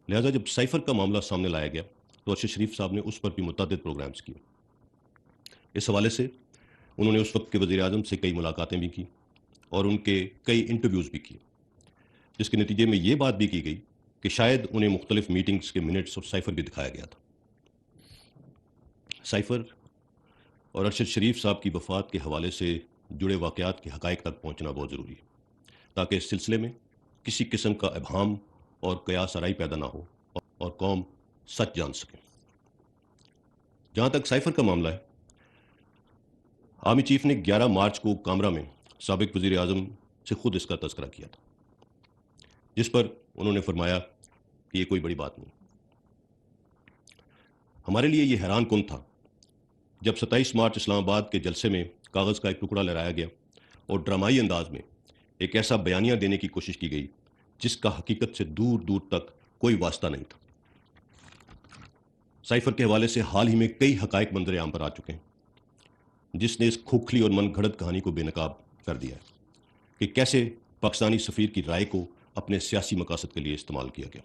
لہٰذا جب سائفر کا معاملہ سامنے لایا گیا تو ارشد شریف صاحب نے اس پر بھی متعدد پروگرامز کیے. اس حوالے سے انہوں نے اس وقت کے وزیر اعظم سے کئی ملاقاتیں بھی کی اور ان کے کئی انٹرویوز بھی کیے، جس کے نتیجے میں یہ بات بھی کی گئی کہ شاید انہیں مختلف میٹنگز کے منٹس اور سائفر بھی دکھایا گیا تھا. سائفر اور ارشد شریف صاحب کی وفات کے حوالے سے جڑے واقعات کے حقائق تک پہنچنا بہت ضروری ہے، تاکہ اس سلسلے میں کسی قسم کا ابہام اور قیاس آرائی پیدا نہ ہو اور قوم سچ جان سکے. جہاں تک سائفر کا معاملہ ہے، آرمی چیف نے 11 مارچ کو کامرا میں سابق وزیر اعظم سے خود اس کا تذکرہ کیا تھا، جس پر انہوں نے فرمایا کہ یہ کوئی بڑی بات نہیں. ہمارے لیے یہ حیران کن تھا جب 27 مارچ اسلام آباد کے جلسے میں کاغذ کا ایک ٹکڑا لہرایا گیا اور ڈرامائی انداز میں ایک ایسا بیانیہ دینے کی کوشش کی گئی جس کا حقیقت سے دور دور تک کوئی واسطہ نہیں تھا. سائفر کے حوالے سے حال ہی میں کئی حقائق منظر عام پر آ چکے ہیں، جس نے اس کھوکھلی اور من گھڑت کہانی کو بے نقاب کر دیا ہے کہ کیسے پاکستانی سفیر کی رائے کو اپنے سیاسی مقاصد کے لیے استعمال کیا گیا.